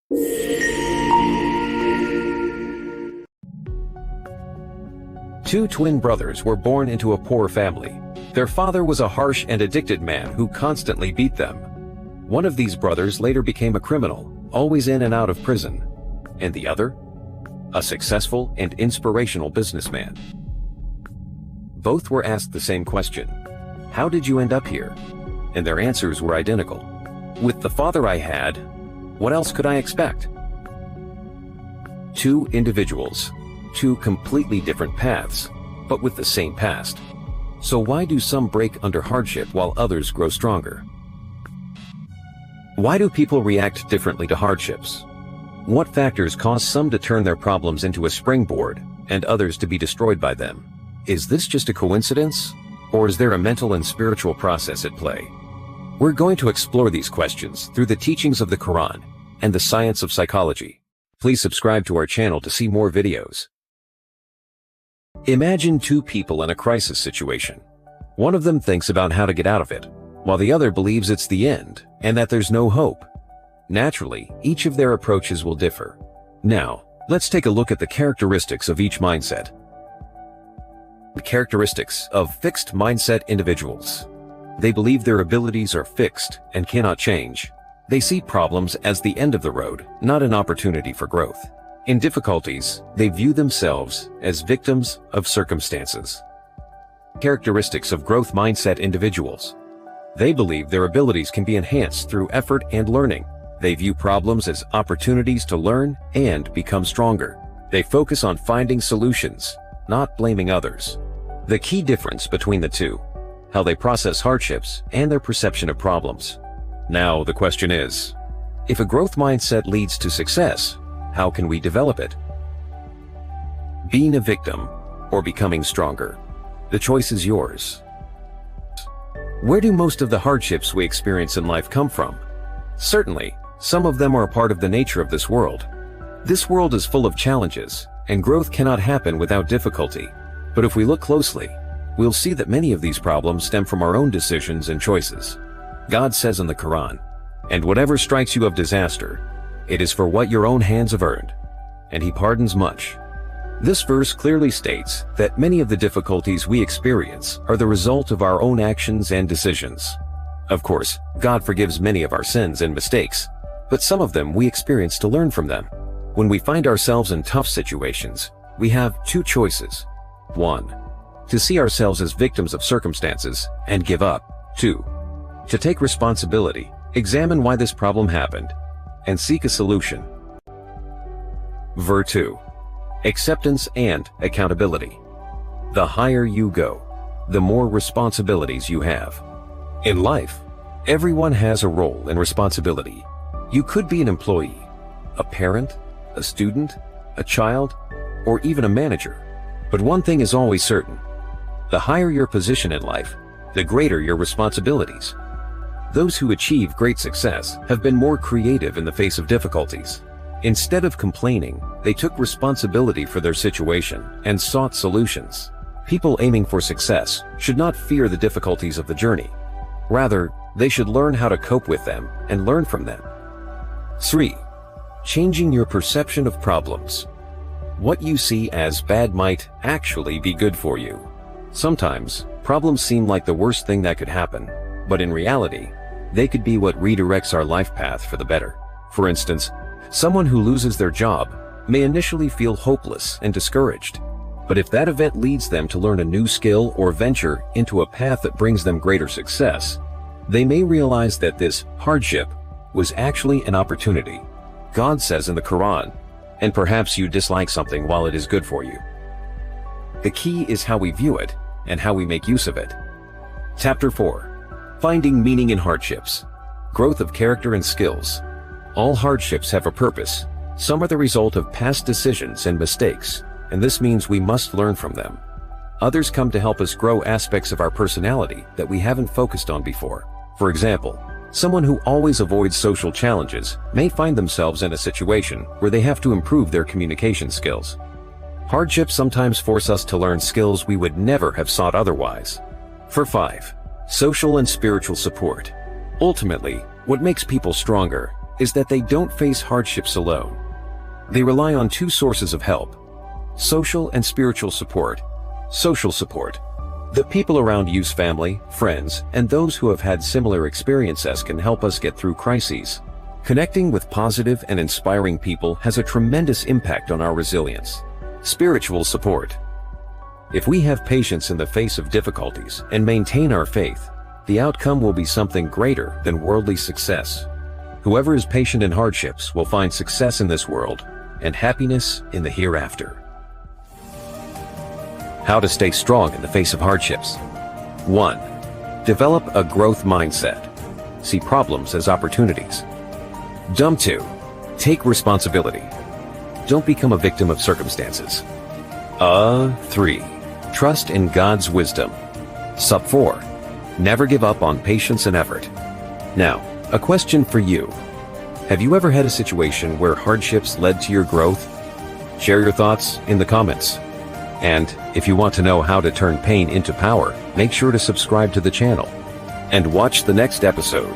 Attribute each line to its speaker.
Speaker 1: Two twin brothers were born into a poor family. Their father was a harsh and addicted man who constantly beat them. One of these brothers later became a criminal, always in and out of prison, and the other, a successful and inspirational businessman. Both were asked the same question: how did you end up here? And their answers were identical. With the father I had, what else could I expect? Two individuals, two completely different paths, but with the same past. So why do some break under hardship while others grow stronger? Why do people react differently to hardships? What factors cause some to turn their problems into a springboard and others to be destroyed by them? Is this just a coincidence? Or is there a mental and spiritual process at play? We're going to explore these questions through the teachings of the Quran and the science of psychology. Please subscribe to our channel to see more videos. Imagine two people in a crisis situation. One of them thinks about how to get out of it, while the other believes it's the end and that there's no hope. Naturally, each of their approaches will differ. Now, let's take a look at the characteristics of each mindset. The characteristics of fixed mindset individuals. They believe their abilities are fixed and cannot change. They see problems as the end of the road, not an opportunity for growth. In difficulties, they view themselves as victims of circumstances. Characteristics of growth mindset individuals. They believe their abilities can be enhanced through effort and learning. They view problems as opportunities to learn and become stronger. They focus on finding solutions, not blaming others. The key difference between the two: how they process hardships and their perception of problems. Now the question is, if a growth mindset leads to success, how can we develop it? Being a victim or becoming stronger? The choice is yours. Where do most of the hardships we experience in life come from? Certainly, some of them are a part of the nature of this world. This world is full of challenges, and growth cannot happen without difficulty. But if we look closely, we'll see that many of these problems stem from our own decisions and choices. God says in the Quran, "And whatever strikes you of disaster, it is for what your own hands have earned, and He pardons much." This verse clearly states that many of the difficulties we experience are the result of our own actions and decisions. Of course, God forgives many of our sins and mistakes, but some of them we experience to learn from them. When we find ourselves in tough situations, we have two choices. 1. To see ourselves as victims of circumstances and give up. 2. To take responsibility, examine why this problem happened, and seek a solution. Verse 2. Acceptance and accountability. The higher you go, the more responsibilities you have. In life, everyone has a role and responsibility. You could be an employee, a parent, a student, a child, or even a manager. But one thing is always certain: the higher your position in life, the greater your responsibilities. Those who achieve great success have been more creative in the face of difficulties. Instead of complaining, they took responsibility for their situation and sought solutions. People aiming for success should not fear the difficulties of the journey. Rather, they should learn how to cope with them and learn from them. 3. Changing your perception of problems. What you see as bad might actually be good for you. Sometimes, problems seem like the worst thing that could happen, but in reality, they could be what redirects our life path for the better. For instance, someone who loses their job may initially feel hopeless and discouraged, but if that event leads them to learn a new skill or venture into a path that brings them greater success, they may realize that this hardship was actually an opportunity. God says in the Quran, "And perhaps you dislike something while it is good for you." The key is how we view it and how we make use of it. Chapter 4. Finding meaning in hardships. Growth of character and skills. All hardships have a purpose. Some are the result of past decisions and mistakes, and this means we must learn from them. Others come to help us grow aspects of our personality that we haven't focused on before. For example, someone who always avoids social challenges may find themselves in a situation where they have to improve their communication skills. Hardships sometimes force us to learn skills we would never have sought otherwise. For 5. Social and spiritual support. Ultimately, what makes people stronger is that they don't face hardships alone. They rely on two sources of help: social and spiritual support. Social support. The people around you's family, friends, and those who have had similar experiences can help us get through crises. Connecting with positive and inspiring people has a tremendous impact on our resilience. Spiritual support. If we have patience in the face of difficulties and maintain our faith, the outcome will be something greater than worldly success. Whoever is patient in hardships will find success in this world and happiness in the hereafter. How to stay strong in the face of hardships. 1. Develop a growth mindset. See problems as opportunities. 2. Take responsibility. Don't become a victim of circumstances. 3. Trust in God's wisdom. 4. Never give up on patience and effort. Now, a question for you. Have you ever had a situation where hardships led to your growth? Share your thoughts in the comments. And if you want to know how to turn pain into power, make sure to subscribe to the channel and watch the next episode.